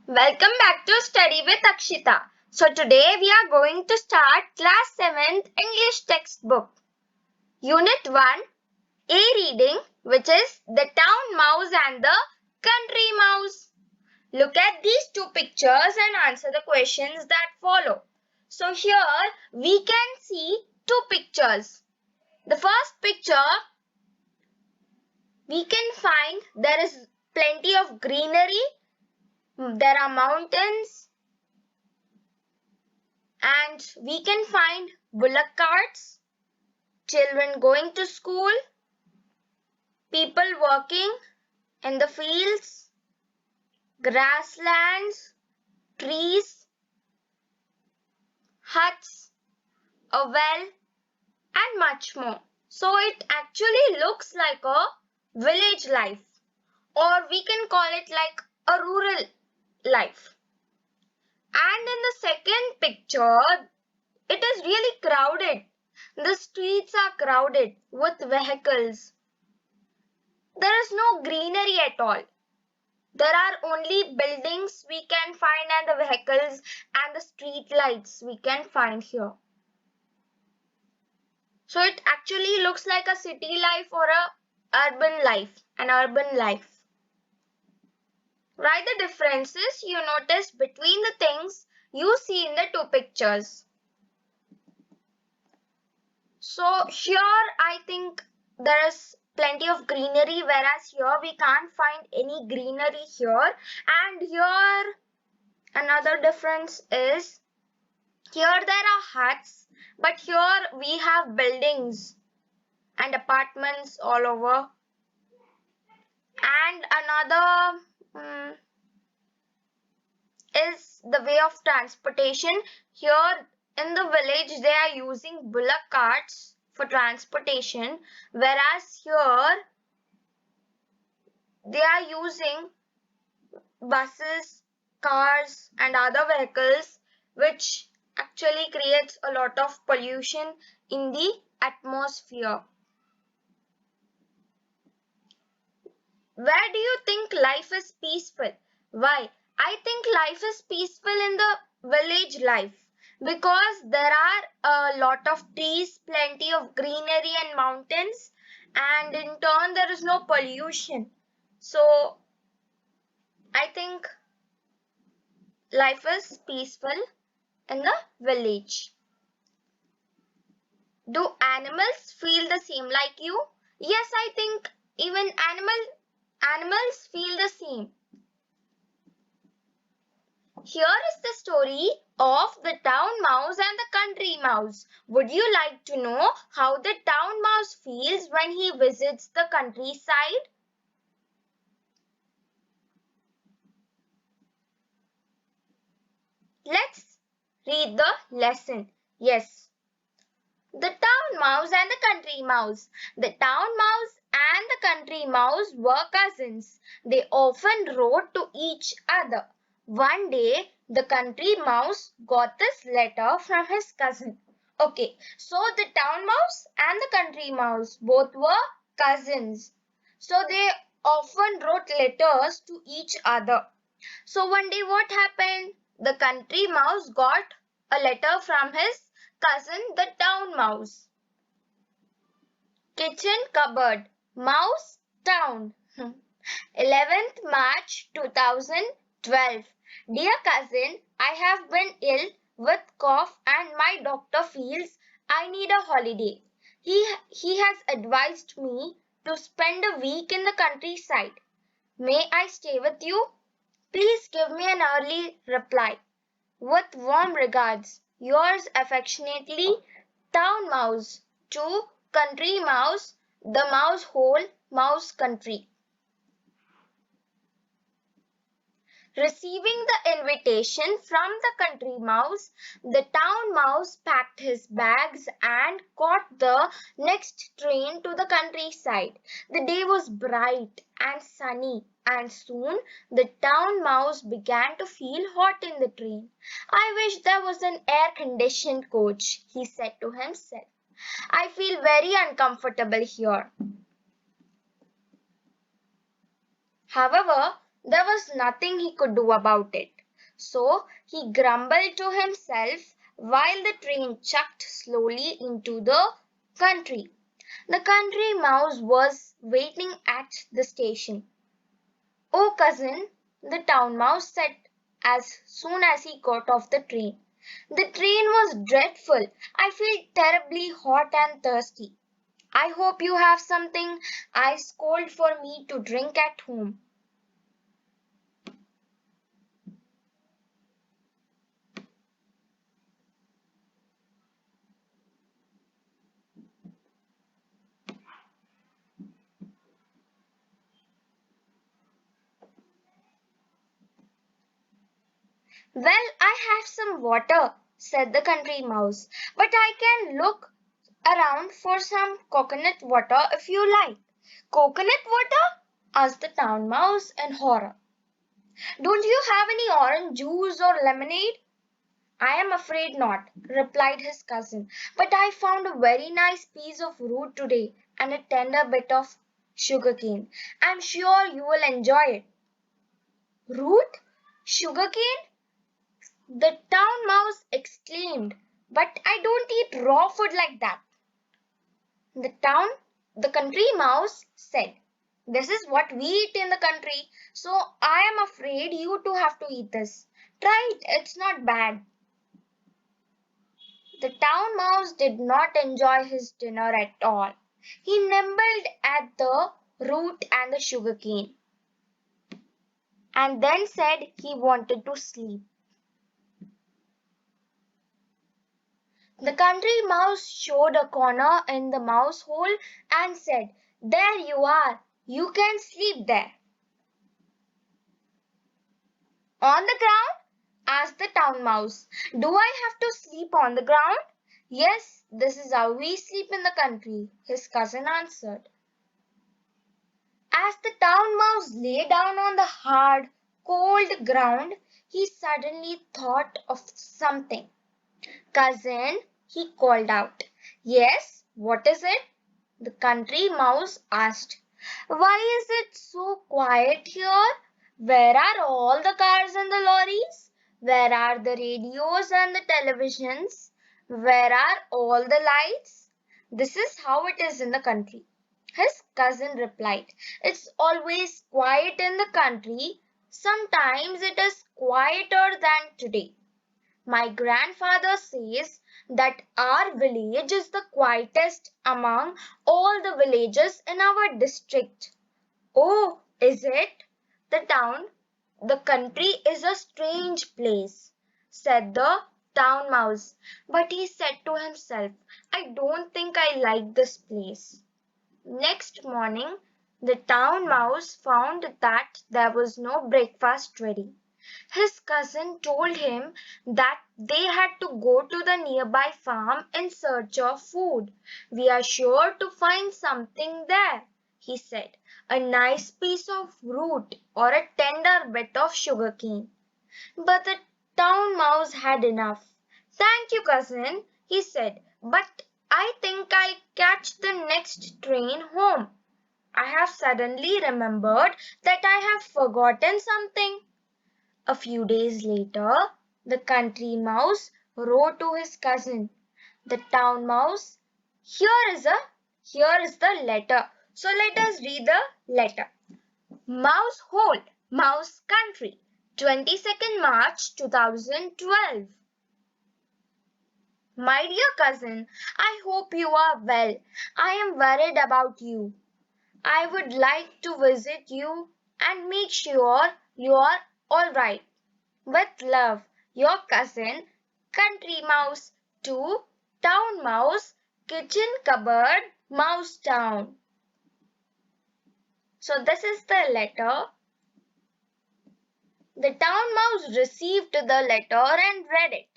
Welcome back to Study with Akshita. So today we are going to start class 7th English textbook. Unit 1, A reading, which is the town mouse and the country mouse. Look at these two pictures and answer the questions that follow. So here we can see two pictures. The first picture, we can find there is plenty of greenery. There are mountains, and we can find bullock carts, children going to school, people working in the fields, grasslands, trees, huts, a well, and much more. So it actually looks like a village life, or we can call it like a rural life. And in the second picture, it is really crowded. The streets are crowded with vehicles. There is no greenery at all. There are only buildings we can find and the vehicles and the street lights we can find here. So it actually looks like a city life or an urban life. Write the differences you notice between the things you see in the two pictures. So here I think there is plenty of greenery, whereas here we can't find any greenery here. And here another difference is here there are huts, but here we have buildings and apartments all over. And another is the way of transportation. Here in the village they are using bullock carts for transportation, whereas here they are using buses, cars and other vehicles, which actually creates a lot of pollution in the atmosphere. Where do you think life is peaceful? Why? I think life is peaceful in the village life because there are a lot of trees, plenty of greenery and mountains, and in turn there is no pollution. So I think life is peaceful in the village. Do animals feel the same like you? Yes, I think even animals feel the same. Here is the story of the town mouse and the country mouse. Would you like to know how the town mouse feels when he visits the countryside? Let's read the lesson. Yes. The town mouse and the country mouse. The town mouse and the country mouse were cousins. They often wrote to each other. One day, the country mouse got this letter from his cousin. Okay, so the town mouse and the country mouse both were cousins. So they often wrote letters to each other. So one day what happened? The country mouse got a letter from his cousin the town mouse. Kitchen cupboard. Mouse town. 11th March 2012. Dear cousin, I have been ill with cough and my doctor feels I need a holiday. He has advised me to spend a week in the countryside. May I stay with you? Please give me an early reply. With warm regards, yours affectionately, Town Mouse. To Country Mouse, the mouse hole, mouse country. Receiving the invitation from the country mouse, the town mouse packed his bags and caught the next train to the countryside. The day was bright and sunny, and soon the town mouse began to feel hot in the train. I wish there was an air-conditioned coach, he said to himself. I feel very uncomfortable here. However, there was nothing he could do about it. So he grumbled to himself while the train chugged slowly into the country. The country mouse was waiting at the station. "Oh, cousin," the town mouse said as soon as he got off the train. "The train was dreadful. I feel terribly hot and thirsty. I hope you have something ice cold for me to drink at home." "Well, I have some water," said the country mouse, "but I can look around for some coconut water if you like." "Coconut water?" asked the town mouse in horror. "Don't you have any orange juice or lemonade?" "I am afraid not," replied his cousin, "but I found a very nice piece of root today and a tender bit of sugarcane. I am sure you will enjoy it." "Root? Sugarcane?" the town mouse exclaimed. "But I don't eat raw food like that." The town, the country mouse said, "This is what we eat in the country, so I am afraid you too have to eat this. Try it, it's not bad." The town mouse did not enjoy his dinner at all. He nibbled at the root and the sugarcane and then said he wanted to sleep. The country mouse showed a corner in the mouse hole and said, "There you are. You can sleep there." "On the ground?" asked the town mouse. "Do I have to sleep on the ground?" "Yes, this is how we sleep in the country," his cousin answered. As the town mouse lay down on the hard, cold ground, he suddenly thought of something. "Cousin," he called out. "Yes, what is it?" the country mouse asked. "Why is it so quiet here? Where are all the cars and the lorries? Where are the radios and the televisions? Where are all the lights?" "This is how it is in the country," his cousin replied. "It's always quiet in the country. Sometimes it is quieter than today. My grandfather says that our village is the quietest among all the villages in our district." "Oh, is it? The country is a strange place," said the town mouse. But he said to himself, "I don't think I like this place." Next morning, the town mouse found that there was no breakfast ready. His cousin told him that they had to go to the nearby farm in search of food. "We are sure to find something there," he said, "a nice piece of root or a tender bit of sugarcane." But the town mouse had enough. "Thank you, cousin," he said, "but I think I'll catch the next train home. I have suddenly remembered that I have forgotten something." A few days later, the country mouse wrote to his cousin, the town mouse, Here is the letter. So let us read the letter. Mouse Hole, Mouse Country, 22nd March 2012. My dear cousin, I hope you are well. I am worried about you. I would like to visit you and make sure you are all right. With love, your cousin, Country Mouse, to Town Mouse, Kitchen Cupboard, Mouse Town. So this is the letter. The Town Mouse received the letter and read it.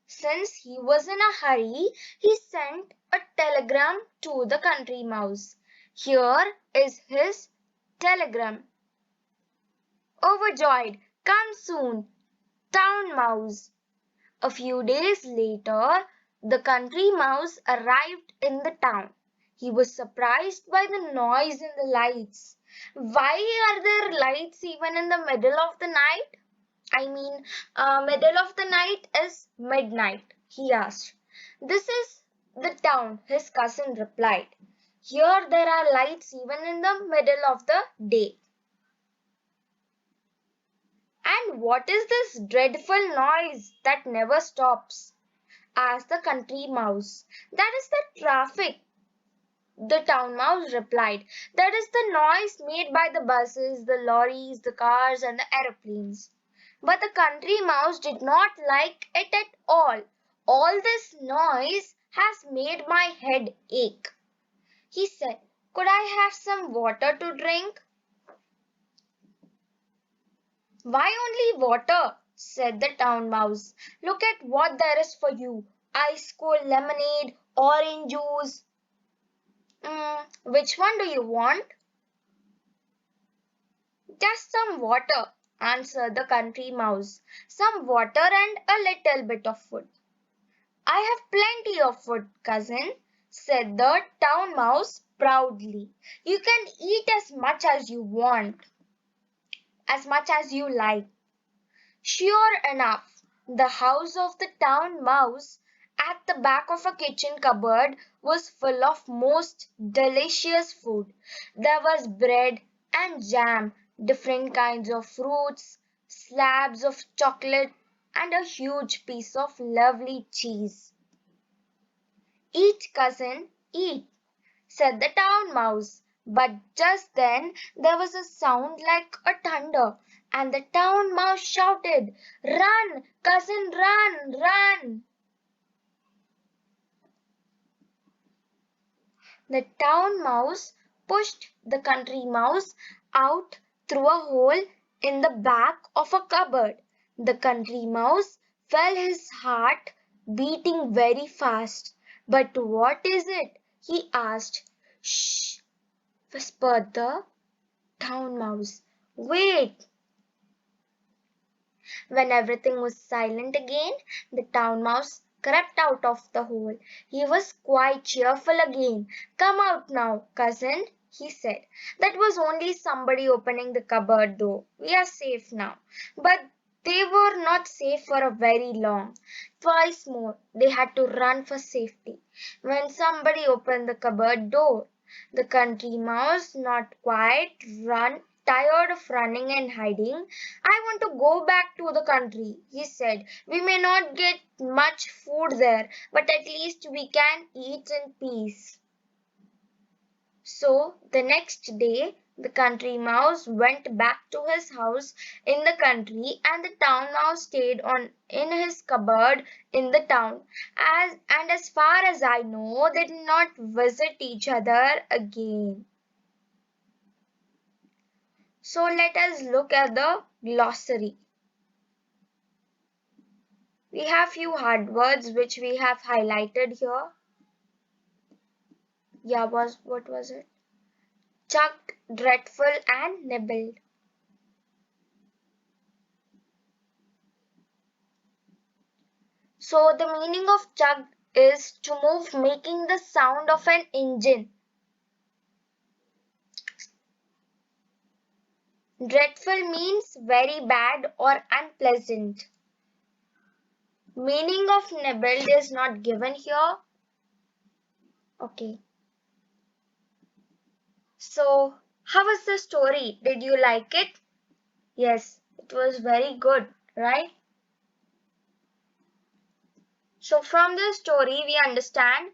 Since he was in a hurry, he sent a telegram to the Country Mouse. Here is his telegram. Overjoyed, come soon, Town Mouse. A few days later, the country mouse arrived in the town. He was surprised by the noise and the lights. Why are there lights even in the middle of the night? Middle of the night is midnight, he asked. This is the town, his cousin replied. Here there are lights even in the middle of the day. And what is this dreadful noise that never stops? Asked the country mouse. That is the traffic, the town mouse replied. That is the noise made by the buses, the lorries, the cars, and the aeroplanes. But the country mouse did not like it at all. All this noise has made my head ache. He said, could I have some water to drink? Why only water? Said the town mouse. Look at what there is for you. Ice cold lemonade, orange juice. Which one do you want? Just some water, answered the country mouse. Some water and a little bit of food. I have plenty of food, cousin, said the town mouse proudly. You can eat as much as you want, as much as you like. Sure enough, the house of the town mouse at the back of a kitchen cupboard was full of most delicious food. There was bread and jam, different kinds of fruits, slabs of chocolate, and a huge piece of lovely cheese. Eat, cousin, eat, said the town mouse. But just then there was a sound like a thunder, and the town mouse shouted, Run, cousin, run, run! The town mouse pushed the country mouse out through a hole in the back of a cupboard. The country mouse felt his heart beating very fast. But what is it? He asked. Shh, whispered the town mouse. Wait! When everything was silent again, the town mouse crept out of the hole. He was quite cheerful again. Come out now, cousin, he said. That was only somebody opening the cupboard door. We are safe now. But they were not safe for a very long. Twice more they had to run for safety. When somebody opened the cupboard door, the country mouse, not quite run, tired of running and hiding, I want to go back to the country, he said. We may not get much food there, but at least we can eat in peace. So the next day, the country mouse went back to his house in the country, and the town mouse stayed on in his cupboard in the town. As far as I know, they did not visit each other again. So let us look at the glossary. We have few hard words which we have highlighted here. Yeah, what was it? Chucked, dreadful, and nibbled. So the meaning of chugged is to move making the sound of an engine. Dreadful means very bad or unpleasant. Meaning of nibbled is not given here. Okay. So, how was the story? Did you like it? Yes, it was very good, right? So, from this story, we understand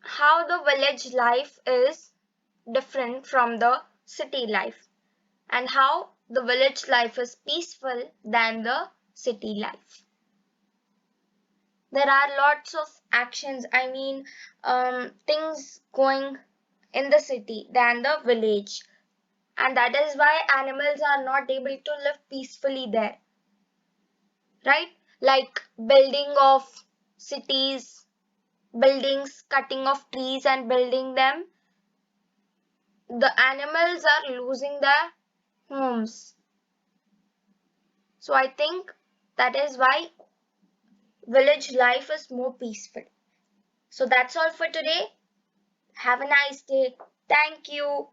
how the village life is different from the city life and how the village life is peaceful than the city life. There are lots of actions, things going in the city than the village, and that is why animals are not able to live peacefully there, right? Like building of cities, buildings, cutting of trees and building them, the animals are losing their homes. So I think that is why village life is more peaceful. So that's all for today. Have a nice day. Thank you.